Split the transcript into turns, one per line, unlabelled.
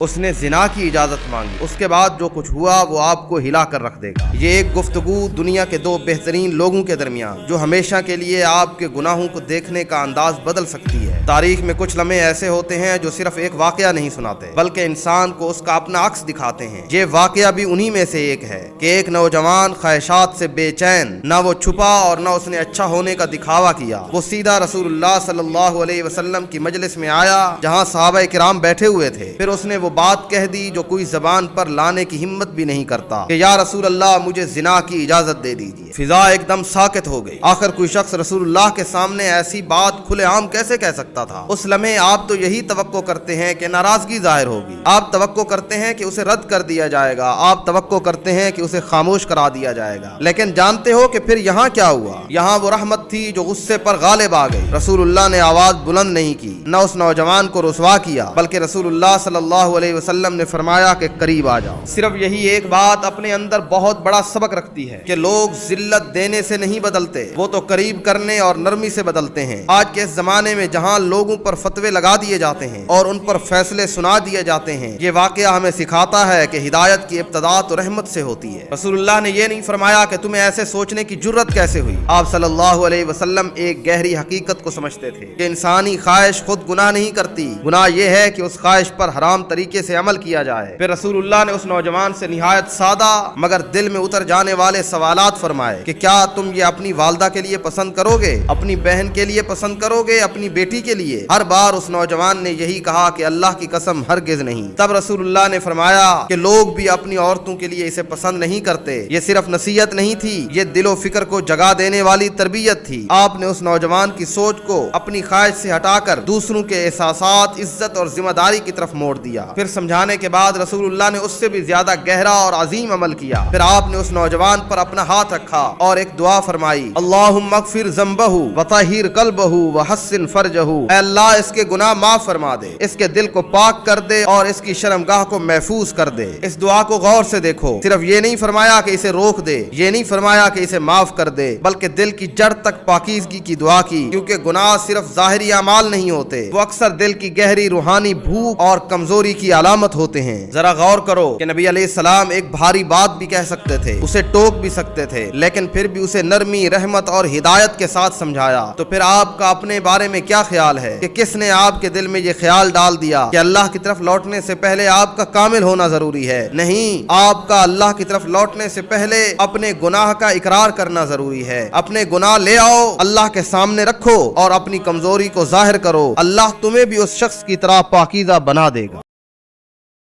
اس نے زنا کی اجازت مانگی، اس کے بعد جو کچھ ہوا وہ آپ کو ہلا کر رکھ دے گا۔ یہ ایک گفتگو دنیا کے دو بہترین لوگوں کے درمیان جو ہمیشہ کے لیے آپ کے گناہوں کو دیکھنے کا انداز بدل سکتی ہے۔ تاریخ میں کچھ لمحے ایسے ہوتے ہیں جو صرف ایک واقعہ نہیں سناتے بلکہ انسان کو اس کا اپنا عکس دکھاتے ہیں۔ یہ واقعہ بھی انہی میں سے ایک ہے کہ ایک نوجوان خواہشات سے بے چین، نہ وہ چھپا اور نہ اس نے اچھا ہونے کا دکھاوا کیا۔ وہ سیدھا رسول اللہ صلی اللہ علیہ وسلم کی مجلس میں آیا جہاں صحابہ کرام بیٹھے ہوئے تھے۔ پھر اس نے وہ بات کہہ دی جو کوئی زبان پر لانے کی ہمت بھی نہیں کرتا کہ یا رسول اللہ مجھے زنا کی اجازت دے دیجیے۔ فضا ایک دم ساکت ہو گئی۔ آخر کوئی شخص رسول اللہ کے سامنے ایسی بات کھلے عام کیسے کہہ سکتا تھا؟ اس لمحے آپ تو یہی توقع کرتے ہیں کہ ناراضگی ظاہر ہوگی، آپ توقع کرتے ہیں کہ اسے رد کر دیا جائے گا، آپ توقع کرتے ہیں کہ اسے خاموش کرا دیا جائے گا، لیکن جانتے ہو کہ پھر یہاں کیا ہوا؟ یہاں وہ رحمت تھی جو غصے پر غالب آ گئی۔ رسول اللہ نے آواز بلند نہیں کی، نہ اس نوجوان کو رسوا کیا، بلکہ رسول اللہ صلی اللہ علیہ وسلم نے فرمایا کہ قریب آ جاؤ۔ صرف یہی ایک بات اپنے اندر بہت بڑا سبق رکھتی ہے کہ لوگ ذلت دینے سے نہیں بدلتے، وہ تو قریب کرنے اور نرمی سے بدلتے ہیں۔ آج کے اس زمانے میں جہاں لوگوں پر فتوے لگا دیے جاتے ہیں اور ان پر فیصلے سنا دیے جاتے ہیں، یہ واقعہ ہمیں سکھاتا ہے کہ ہدایت کی ابتدا تو رحمت سے ہوتی ہے۔ رسول اللہ نے یہ نہیں فرمایا کہ تمہیں ایسے سوچنے کی جرت کیسے ہوئی۔ آپ صلی اللہ علیہ وسلم ایک گہری حقیقت کو سمجھتے تھے کہ انسانی خواہش خود گناہ نہیں کرتی، گناہ یہ ہے کہ اس خواہش پر حرام طریقے سے عمل کیا جائے۔ پھر رسول اللہ نے اس نوجوان سے نہایت سادہ مگر دل میں اتر جانے والے سوالات فرمائے کہ کیا تم یہ اپنی والدہ کے لیے پسند کرو گے، اپنی بہن کے لیے پسند کرو گے، اپنی بیٹی کے لیے؟ ہر بار اس نوجوان نے یہی کہا کہ اللہ کی قسم ہرگز نہیں۔ تب رسول اللہ نے فرمایا کہ لوگ بھی اپنی عورتوں کے لیے اسے پسند نہیں کرتے۔ یہ صرف نصیحت نہیں تھی، یہ دل و فکر کو جگا دینے والی تربیت تھی۔ آپ نے اس نوجوان کی سوچ کو اپنی خواہش سے ہٹا کر دوسروں کے احساسات، عزت اور ذمہ داری کی طرف موڑ دیا۔ پھر سمجھانے کے بعد رسول اللہ نے اس سے بھی زیادہ گہرا اور عظیم عمل کیا۔ پھر آپ نے اس نوجوان پر اپنا ہاتھ رکھا اور ایک دعا فرمائی، اللہم اغفر ذنبہ وطہر قلبہ وحسن فرجہ۔ اے اللہ اس کے گناہ معاف فرما دے، اس کے دل کو پاک کر دے اور اس کی شرمگاہ کو محفوظ کر دے۔ اس دعا کو غور سے دیکھو، صرف یہ نہیں فرمایا کہ اسے روک دے، یہ نہیں فرمایا کہ اسے معاف کر دے، بلکہ دل کی جڑ تک پاکیزگی کی دعا کی، کیونکہ گناہ صرف ظاہری اعمال نہیں ہوتے، وہ اکثر دل کی گہری روحانی بھوک اور کمزوری کی علامت ہوتے ہیں۔ ذرا غور کرو کہ نبی علیہ السلام ایک بھاری بات بھی کہہ سکتے تھے، اسے ٹوک بھی سکتے تھے، لیکن پھر بھی اسے نرمی، رحمت اور ہدایت کے ساتھ سمجھایا۔ تو پھر آپ کا اپنے بارے میں کیا خیال ہے کہ کس نے آپ کے دل میں یہ خیال ڈال دیا کہ اللہ کی طرف لوٹنے سے پہلے آپ کا کامل ہونا ضروری ہے؟ نہیں، آپ کا اللہ کی طرف لوٹنے سے پہلے اپنے گناہ کا اقرار کرنا ضروری ہے۔ اپنے گناہ لے آؤ، اللہ کے سامنے رکھو اور اپنی کمزوری کو ظاہر کرو، اللہ تمہیں بھی اس شخص کی طرح پاکیزہ بنا دے گا۔